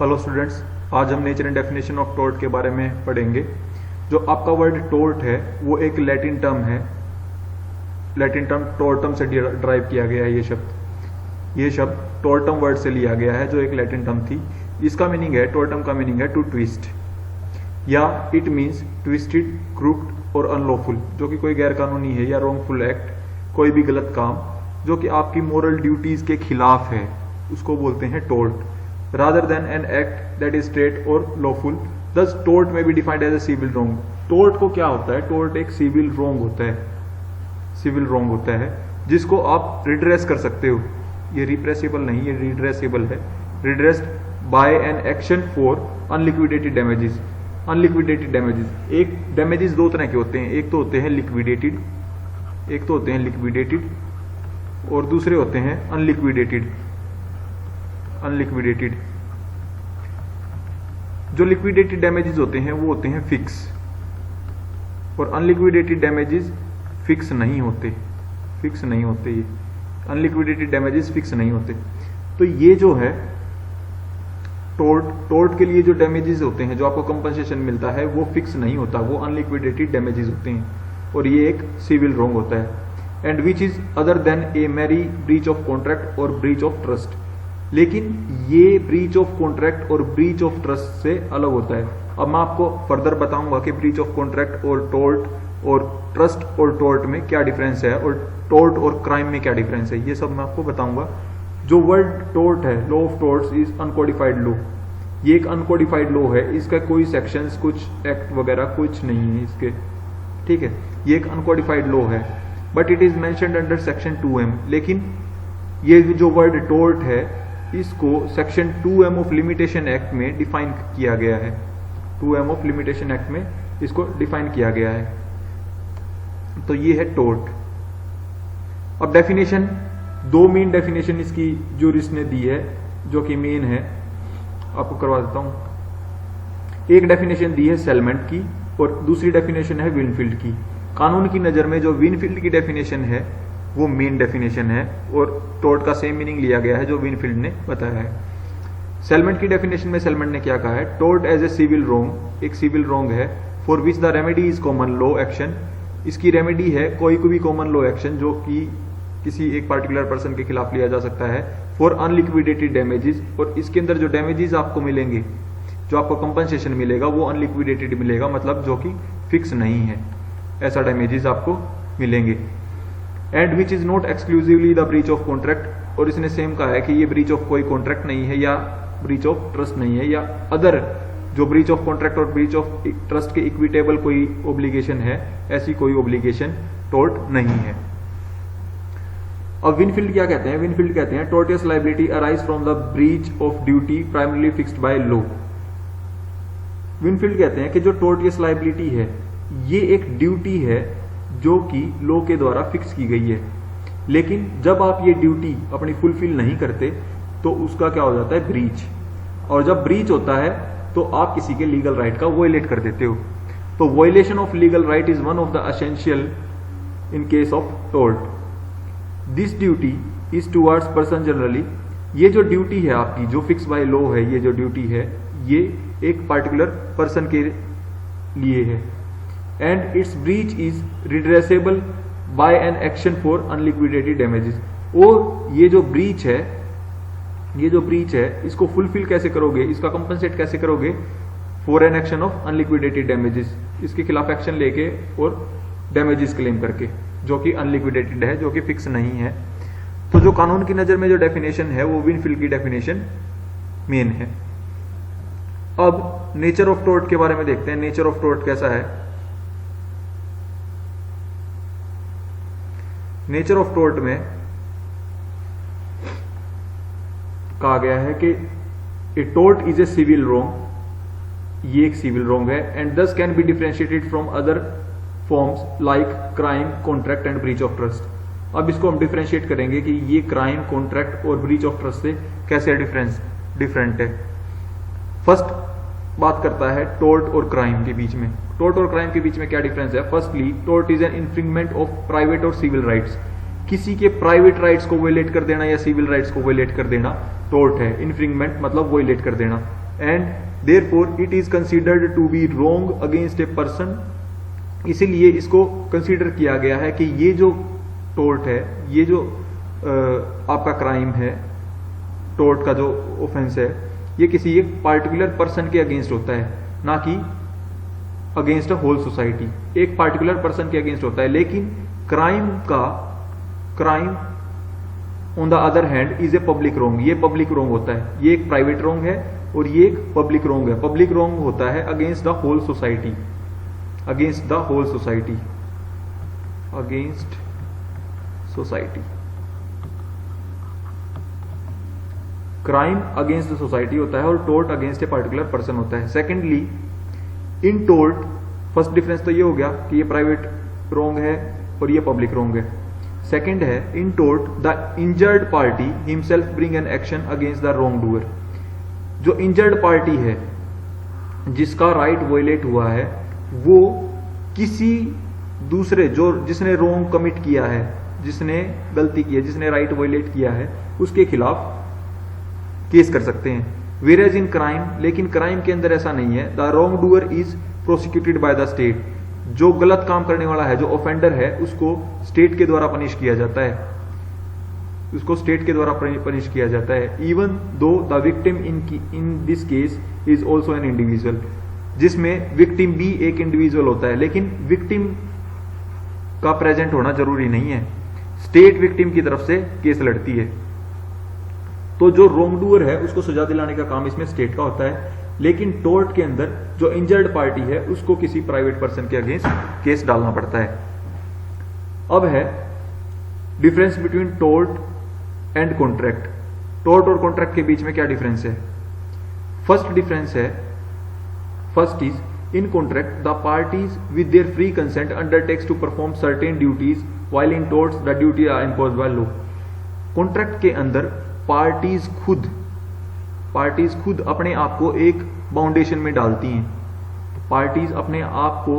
Hello students, आज हम nature and definition of tort के बारे में पढ़ेंगे। जो आपका वर्ड टोर्ट है वो एक लैटिन टर्म है। लैटिन टर्म टोर्टम से ड्राइव किया गया है। ये शब्द टोर्टम वर्ड से लिया गया है जो एक लैटिन टर्म थी। इसका मीनिंग है, टोर्टम का मीनिंग है टू ट्विस्ट, या इट मीन्स ट्विस्टेड, क्रूक्ड और अनलॉफुल, जो कि कोई गैर कानूनी है, या रॉन्गफुल एक्ट, कोई भी गलत काम जो कि आपकी मोरल ड्यूटीज के खिलाफ है, उसको बोलते हैं tort. rather than an act that is straight or lawful, thus tort may be defined as a civil wrong। tort को क्या होता है? tort एक civil wrong होता है, civil wrong होता है जिसको आप redress कर सकते हो। ये repressible नहीं, ये redressable है। redressed by an action for unliquidated damages। unliquidated damages, एक damages दो तरह के होते हैं, एक तो होते हैं liquidated, और दूसरे होते हैं अनलिक्विडेटेड। जो लिक्विडेटेड डैमेजेस होते हैं वो होते हैं फिक्स, और अनलिक्विडेटेड डैमेजेस फिक्स नहीं होते। ये अनलिक्विडेटेड डैमेजेस फिक्स नहीं होते। तो ये जो है टोर्ट के लिए जो डैमेजेस होते हैं, जो आपको कंपनसेशन मिलता है, वो फिक्स नहीं होता, वो अनलिक्विडेटेड डैमेजेस होते हैं, और ये एक सिविल रॉन्ग होता है। And which is other than a mere breach of contract और ब्रीच ऑफ ट्रस्ट। लेकिन ये ब्रीच ऑफ कॉन्ट्रैक्ट और ब्रीच ऑफ ट्रस्ट से अलग होता है। अब मैं आपको फर्दर बताऊंगा कि ब्रीच ऑफ कॉन्ट्रैक्ट और टोर्ट और ट्रस्ट और टोर्ट में क्या डिफरेंस है, और टोर्ट और क्राइम में क्या डिफरेंस है, ये सब मैं आपको बताऊंगा। जो वर्ड टोर्ट है, law of torts is uncodified law. ये एक अनकोडिफाइड लॉ है, इसका कोई सेक्शंस, कुछ एक्ट वगैरह कुछ नहीं है इसके, ठीक है। ये एक अनकोडिफाइड लॉ है, but it is mentioned under section 2M। लेकिन ये जो वर्ड टोर्ट है, इसको section 2M of limitation act में डिफाइन किया गया है। 2M ऑफ लिमिटेशन एक्ट में इसको डिफाइन किया गया है। तो ये है टोर्ट। अब डेफिनेशन, दो मेन डेफिनेशन इसकी जूरिस्ट ने दी है, जो कि मेन है, आपको करवा देता हूं। एक डेफिनेशन दी है सेलमेंट की, और दूसरी डेफिनेशन है विनफील्ड की। कानून की नजर में जो विनफील्ड की डेफिनेशन है वो मेन डेफिनेशन है, और टोर्ट का सेम मीनिंग लिया गया है जो विनफील्ड ने बताया है। सेलमेंट की डेफिनेशन में सेलमेंट ने क्या कहा है? Tort as a civil wrong, एक सिविल रॉन्ग है, for which the remedy is common law action. इसकी रेमेडी है कोई भी कॉमन लॉ एक्शन जो कि किसी एक पार्टिकुलर पर्सन के खिलाफ लिया जा सकता है, फॉर अनलिक्विडेटेड डैमेजेस। और इसके अंदर जो डैमेजेस आपको मिलेंगे, जो आपको कंपनसेशन मिलेगा, वो अनलिक्विडेटेड मिलेगा, मतलब जो कि फिक्स नहीं है, ऐसा डैमेजेस आपको मिलेंगे। And which is not exclusively the breach of contract. और इसने सेम कहा है कि ये ब्रीच ऑफ कोई कॉन्ट्रैक्ट नहीं है, या ब्रीच ऑफ ट्रस्ट नहीं है, या अदर जो ब्रीच ऑफ कॉन्ट्रैक्ट और ब्रीच ऑफ ट्रस्ट के इक्विटेबल कोई ओब्लिगेशन है, ऐसी कोई ओब्लिगेशन टोर्ट नहीं है। अब विनफील्ड क्या कहते हैं? विनफील्ड कहते हैं tortious liability arise from the breach of duty primarily fixed by law. Winfield कहते हैं कि जो टोर्टियस लायबिलिटी है, ये एक ड्यूटी है जो कि लॉ के द्वारा फिक्स की गई है, लेकिन जब आप ये ड्यूटी अपनी फुलफिल नहीं करते तो उसका क्या हो जाता है? ब्रीच। और जब ब्रीच होता है तो आप किसी के लीगल राइट का वॉयलेट कर देते हो। तो violation of legal right is one of the essential in case of tort. This duty is towards person generally. ये जो ड्यूटी है आपकी, जो फिक्स बाय लॉ है, ये जो ड्यूटी है, ये एक पार्टिकुलर पर्सन के लिए है। And its breach is redressable by an action for unliquidated damages. और ये जो ब्रीच है, इसको फुलफिल कैसे करोगे, इसका कंपनसेट कैसे करोगे? For an action of unliquidated damages, इसके खिलाफ एक्शन लेके और डैमेजेस क्लेम करके, जो कि अनलिक्विडेटेड है, जो कि फिक्स नहीं है। तो जो कानून की नजर में जो डेफिनेशन है, वो विनफील्ड की डेफिनेशन मेन है। अब नेचर ऑफ टोर्ट के बारे में देखते हैं। नेचर ऑफ टोर्ट कैसा है? नेचर ऑफ टोर्ट में कहा गया है कि ए tort is a civil wrong, ये एक सिविल रॉन्ग है, एंड दस can be differentiated from other forms like crime, contract and breach of trust. अब इसको हम डिफरेंशिएट करेंगे कि ये क्राइम, कॉन्ट्रैक्ट और ब्रीच ऑफ ट्रस्ट से कैसे डिफरेंट है। फर्स्ट बात करता है टोर्ट और क्राइम के बीच में। टोर्ट और क्राइम के बीच में क्या डिफरेंस है? Firstly, tort is an infringement of private और सिविल राइट्स। किसी के प्राइवेट राइट्स को वोलेट कर देना या सिविल राइट्स को वोलेट कर देना टोर्ट है। इन्फ्रिंगमेंट मतलब वोलेट कर देना। And therefore it is considered to be wrong against a person. इसीलिए इसको कंसीडर किया गया है कि ये जो टोर्ट है, ये जो आपका क्राइम है, टोर्ट का जो ऑफेंस है, ये किसी एक पार्टिकुलर पर्सन के अगेंस्ट होता है, ना कि अगेंस्ट अ होल सोसाइटी। एक पार्टिकुलर पर्सन के अगेंस्ट होता है, लेकिन crime on the other hand is a public wrong. ये पब्लिक रोंग होता है, ये एक प्राइवेट रोंग है और ये एक पब्लिक रोंग है। पब्लिक रोंग होता है against the whole society, against the whole society, against society. Crime against the society होता है और tort against a particular person होता है। Secondly, in tort, first difference तो ये हो गया कि ये प्राइवेट रोंग है और ये पब्लिक रोंग है। सेकेंड है, in tort the injured party himself bring an action against the wrongdoer. जो इंजर्ड पार्टी है, जिसका राइट वायलेट हुआ है, वो किसी दूसरे, जो जिसने रोंग कमिट किया है, जिसने गलती की है, जिसने राइट वायलेट किया है, उसके खिलाफ केस कर सकते हैं। वेरेज इन क्राइम, लेकिन क्राइम के अंदर ऐसा नहीं है। The wrong doer is prosecuted by the state. जो गलत काम करने वाला है, जो ऑफेंडर है, उसको स्टेट के द्वारा पनिश किया जाता है, उसको स्टेट के द्वारा पनिश किया जाता है। Even though the victim in this case is also an individual, जिसमें विक्टिम भी एक इंडिविजुअल होता है, लेकिन विक्टिम का प्रेजेंट होना जरूरी नहीं है। स्टेट विक्टिम की तरफ से केस लड़ती है। तो जो रोंग डूअर है, उसको सजा दिलाने का काम इसमें स्टेट का होता है, लेकिन टोर्ट के अंदर जो इंजर्ड पार्टी है, उसको किसी प्राइवेट पर्सन के अगेंस्ट केस डालना पड़ता है। अब है difference between tort and contract. Tort और कॉन्ट्रैक्ट के बीच में क्या डिफरेंस है? फर्स्ट डिफरेंस है, first is in contract the parties with their free consent undertakes to perform certain duties, while in torts the duty are imposed by law. Contract के अंदर parties खुद अपने आप को एक बाउंडेशन में डालती हैं। पार्टीज अपने आप को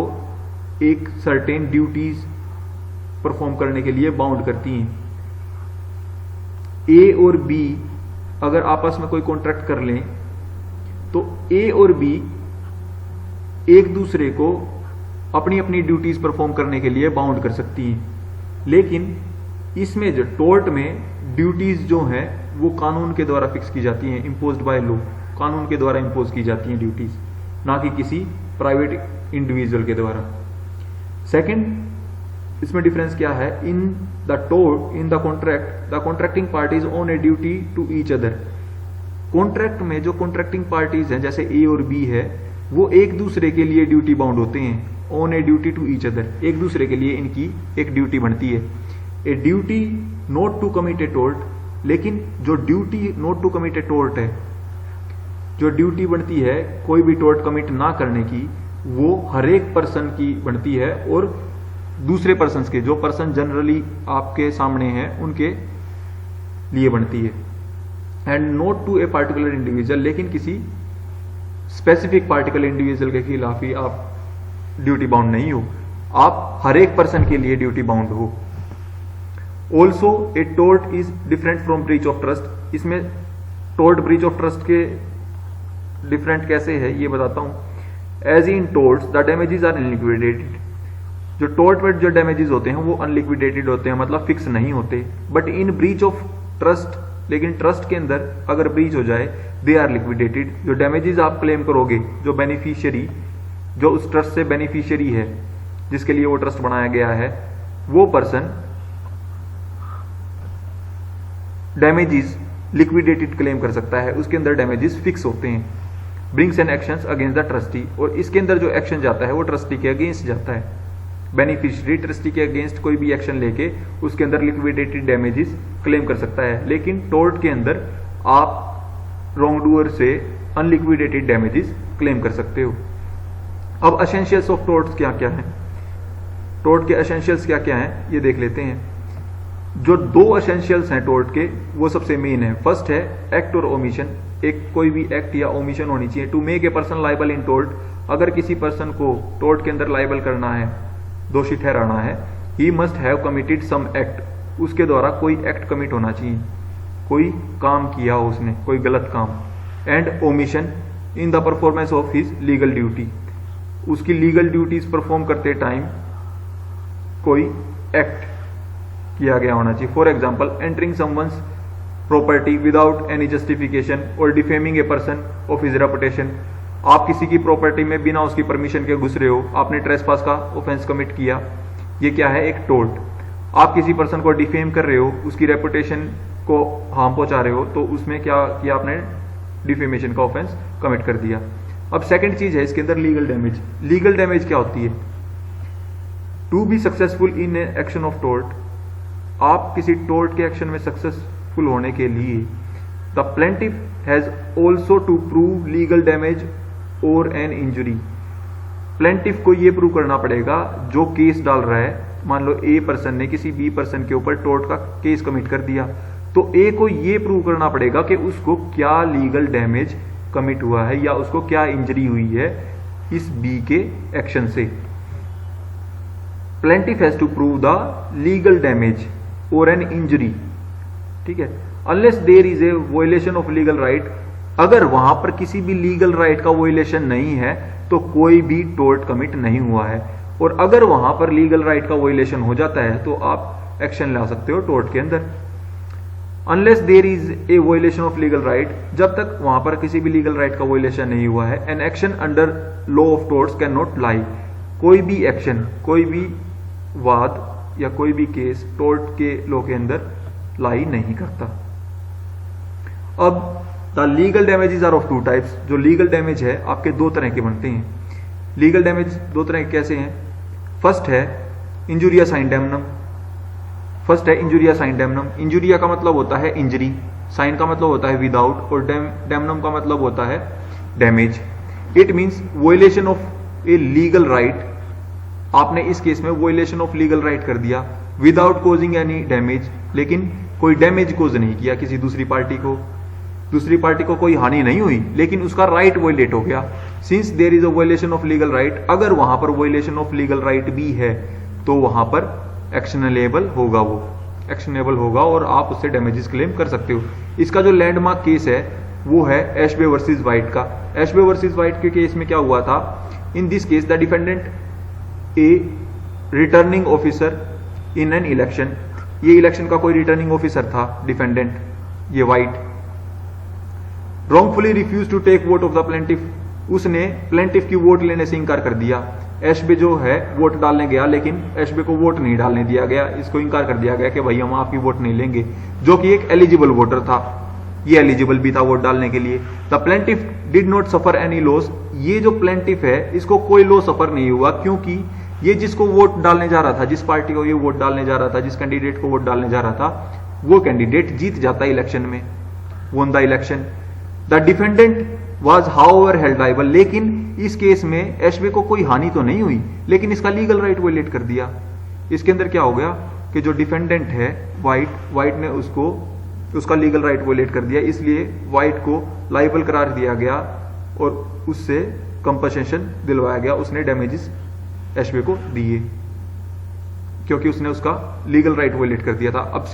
एक सर्टेन ड्यूटीज परफॉर्म करने के लिए बाउंड करती हैं। ए और बी अगर आपस में कोई कॉन्ट्रैक्ट कर लें, तो ए और बी एक दूसरे को अपनी अपनी ड्यूटीज परफॉर्म करने के लिए बाउंड कर सकती हैं। लेकिन इसमें जो टोर्ट में ड्यूटीज जो हैं, वो कानून के द्वारा फिक्स की जाती हैं, इम्पोज्ड बाय लॉ, कानून के द्वारा इम्पोज की जाती हैं ड्यूटीज, ना कि किसी प्राइवेट इंडिविजुअल के द्वारा। सेकंड, इसमें डिफरेंस क्या है? In the contract the contracting parties owe a duty to each other. Contract में जो कॉन्ट्रैक्टिंग पार्टीज हैं, जैसे ए और बी है, वो एक दूसरे के लिए ड्यूटी बाउंड होते हैं, own a duty to each other, एक दूसरे के लिए इनकी एक ड्यूटी बनती है। A duty not to commit a tort, लेकिन जो duty not to commit a tort है, जो ड्यूटी बनती है कोई भी टोर्ट कमिट ना करने की, वो हर एक पर्सन की बनती है और दूसरे पर्सन के, जो पर्सन जनरली आपके सामने हैं, उनके लिए बनती है। And not to a particular individual, लेकिन किसी स्पेसिफिक पार्टिकुलर इंडिविजुअल के खिलाफ ही आप ड्यूटी बाउंड नहीं हो, आप हर एक पर्सन के लिए ड्यूटी बाउंड हो। Also a tort is different from breach of trust. इसमें टोर्ट ब्रीच ऑफ ट्रस्ट के डिफरेंट कैसे है ये बताता हूं। As in torts the damages are unliquidated. जो टोर्ट में जो डैमेजेस होते हैं वो अनलिक्विडेटेड होते हैं, मतलब फिक्स नहीं होते। But in breach of trust, लेकिन ट्रस्ट के अंदर अगर ब्रीच हो जाए, दे आर लिक्विडेटेड। जो डैमेजेस आप क्लेम करोगे, जो बेनिफिशियरी, जो उस ट्रस्ट से बेनिफिशियरी है, जिसके लिए वो ट्रस्ट बनाया गया है, वो पर्सन डैमेजेस लिक्विडेटेड क्लेम कर सकता है, उसके अंदर डैमेजेस फिक्स होते हैं। Brings an actions against the trustee, और इसके अंदर जो एक्शन जाता है वो ट्रस्टी के अगेंस्ट जाता है। बेनिफिशियरी ट्रस्टी के अगेंस्ट कोई भी एक्शन लेके उसके अंदर लिक्विडेटेड डैमेजेस क्लेम कर सकता है, लेकिन टोर्ट के अंदर आप रॉन्ग डूअर से अनलिक्विडेटेड डैमेजेस क्लेम कर सकते हो। अब एसेंशियल्स ऑफ टोर्ट्स क्या क्या है, टोर्ट के एसेंशियल्स क्या क्या हैं ये देख लेते हैं। जो दो एसेंशियल्स हैं टोर्ट के, वो सबसे मेन है। फर्स्ट है एक्ट और ओमिशन। एक कोई भी एक्ट या ओमिशन होनी चाहिए to make a person liable in tort. अगर किसी पर्सन को टोर्ट के अंदर लाइबल करना है, दोषी ठहराना है, he must have committed some act, उसके द्वारा कोई एक्ट कमिट होना चाहिए, कोई काम किया हो उसने, कोई गलत काम। And omission, in the performance of his legal duty. उसकी लीगल ड्यूटीज परफॉर्म करते टाइम कोई एक्ट किया गया होना चाहिए। For example entering someone's property without any justification और defaming a person of his reputation. आप किसी की प्रॉपर्टी में बिना उसकी परमिशन के घुस रहे हो, आपने ट्रेसपास का ऑफेंस कमिट किया, ये क्या है, एक टोर्ट। आप किसी पर्सन को डिफेम कर रहे हो, उसकी रेपुटेशन को हार्म पहुंचा रहे हो, तो उसमें क्या किया आपने, डिफेमेशन का ऑफेंस कमिट कर दिया। अब सेकंड चीज है इसके अंदर लीगल डैमेज। लीगल डैमेज क्या होती है, to be successful in action of tort, आप किसी टोर्ट के एक्शन में सक्सेसफुल होने के लिए the plaintiff has also to prove legal damage और एन इंजुरी। प्लेंटिफ को यह प्रूव करना पड़ेगा, जो केस डाल रहा है, मान लो ए पर्सन ने किसी बी पर्सन के ऊपर टोर्ट का केस कमिट कर दिया, तो ए को यह प्रूव करना पड़ेगा कि उसको क्या लीगल डैमेज कमिट हुआ है या उसको क्या इंजरी हुई है इस बी के एक्शन से। Plaintiff has to prove the legal damage और एन इंजरी, ठीक है, unless there is a violation of legal right. अगर वहां पर किसी भी लीगल राइट का वायलेशन नहीं है तो कोई भी टोर्ट कमिट नहीं हुआ है, और अगर वहां पर लीगल राइट का वायलेशन हो जाता है तो आप एक्शन ला सकते हो टोर्ट के अंदर। Unless there is a violation of legal right, जब तक वहां पर किसी भी लीगल राइट का वायलेशन नहीं हुआ है, an action under law of torts can not lie. कोई भी एक्शन, कोई भी वाद या कोई भी केस टोर्ट के लॉ के अंदर लाई नहीं करता। अब the legal damages are of two types. जो लीगल डैमेज है आपके दो तरह के बनते हैं। लीगल डैमेज दो तरह के कैसे हैं, फर्स्ट है इंजुरिया साइन डैमनम। फर्स्ट है इंजुरिया साइन डैमनम। इंजुरिया का मतलब होता है इंजरी, साइन का मतलब होता है विदाउट, और डैमनम का मतलब होता है damage. It means violation of a legal right. आपने इस केस में वॉयलेशन ऑफ लीगल राइट कर दिया विदाउट कोजिंग एनी डैमेज, लेकिन कोई डैमेज कोज नहीं किया किसी दूसरी पार्टी को कोई हानि नहीं हुई, लेकिन उसका राइट वॉयलेट हो गया। Since there is a violation of legal right, अगर वहां पर वॉयलेशन ऑफ लीगल राइट भी है तो वहां पर एक्शनेबल होगा, वो एक्शनेबल होगा और आप उससे डैमेजेस क्लेम कर सकते हो। इसका जो लैंडमार्क केस है वो है एशबे वर्सेस वाइट का। एशबे वर्सेस वाइट के केस में क्या हुआ था, in this case the defendant A returning officer in an election. ये इलेक्शन का कोई रिटर्निंग ऑफिसर था, डिफेंडेंट ये white, wrongfully refused to take vote of the plaintiff। उसने प्लेंटिफ की वोट लेने से इंकार कर दिया। एशबे जो है वोट डालने गया, लेकिन एशबे को वोट नहीं डालने दिया गया, इसको इंकार कर दिया गया कि भाई हम आपकी वोट नहीं लेंगे, जो कि एक एलिजिबल वोटर था, ये एलिजिबल भी था वोट डालने के लिए। The plaintiff did not suffer any loss. ये जो प्लेंटिफ है इसको कोई लॉस सफर नहीं हुआ, क्योंकि ये जिसको वोट डालने जा रहा था, जिस पार्टी को ये वोट डालने जा रहा था, जिस कैंडिडेट को वोट डालने जा रहा था, वो कैंडिडेट जीत जाता है इलेक्शन में, won the election. The defendant was however held liable. लेकिन इस केस में एशबे को कोई हानि तो नहीं हुई, लेकिन इसका लीगल राइट वायलेट कर दिया। इसके अंदर क्या हो गया कि जो डिफेंडेंट है वाइट ने उसका लीगल राइट वायलेट कर दिया, इसलिए वाइट को लायबल करार दिया गया और उससे कंपनसेशन दिलवाया गया। उसने डैमेजेस एशबे को दिए क्योंकि उसने उसका लीगल राइट वायलेट कर दिया था। अब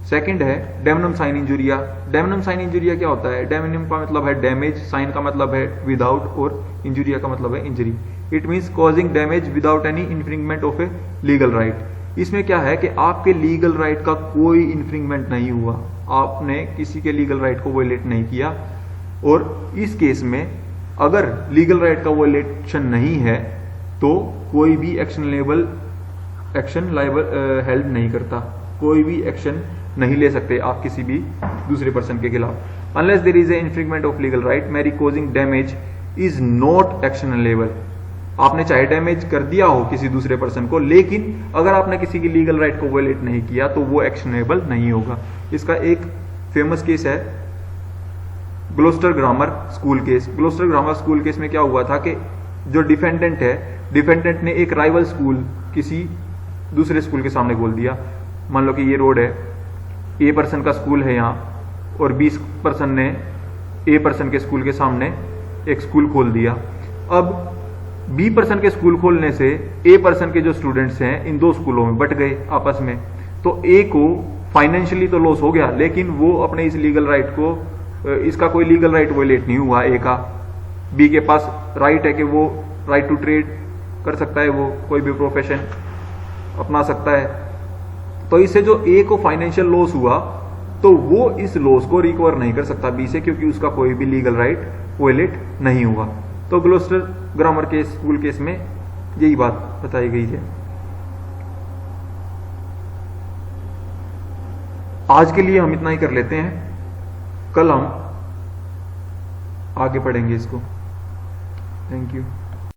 सेकंड है डैमनम साइन इंजुरिया। डैमनम साइन इंजुरिया क्या होता है, डैमनम का मतलब है डैमेज, साइन का मतलब है विदाउट, और इंजुरिया का मतलब है injury. It means causing damage without any infringement of a legal right. इसमें क्या है कि आपके लीगल राइट का कोई इन्फ्रिंगमेंट नहीं हुआ, आपने किसी के लीगल राइट को वायलेट नहीं किया, और इस केस में अगर लीगल राइट का वायलेशन नहीं है तो कोई भी एक्शन लायबल हेल्ड नहीं करता, कोई भी एक्शन नहीं ले सकते आप किसी भी दूसरे पर्सन के खिलाफ। Unless there is a infringement of legal right, mere causing damage is not actionable. आपने चाहे डैमेज कर दिया हो किसी दूसरे पर्सन को, लेकिन अगर आपने किसी की लीगल राइट को वायलेट नहीं किया तो वो एक्शनेबल नहीं होगा। इसका एक फेमस केस है Gloucester grammar school case. Gloucester grammar school case में क्या हुआ था कि जो डिफेंडेंट है, डिफेंडेंट ने एक राइवल स्कूल किसी दूसरे स्कूल के सामने खोल दिया। मान लो कि ये रोड है, ए पर्सन का स्कूल है यहाँ, और 20 पर्सन ने ए पर्सन के स्कूल के सामने एक स्कूल खोल दिया। अब बी पर्सन के स्कूल खोलने से ए पर्सन के जो स्टूडेंट्स हैं इन दो स्कूलों में बट गए आपस में, तो ए को फाइनेंशियली तो लॉस हो गया, लेकिन वो अपने इस लीगल राइट को इसका कोई लीगल राइट वायलेट नहीं हुआ ए का। बी के पास राइट है कि वो राइट टू ट्रेड कर सकता है, वो कोई भी प्रोफेशन अपना सकता है। तो इससे जो ए को फाइनेंशियल लॉस हुआ तो वो इस लॉस को रिकवर नहीं कर सकता बी से, क्योंकि उसका कोई भी लीगल राइट वायलेट नहीं हुआ। तो Gloucester grammar case school case में यही बात बताई गई है। आज के लिए हम इतना ही कर लेते हैं, कल हम आगे पढ़ेंगे इसको। Thank you.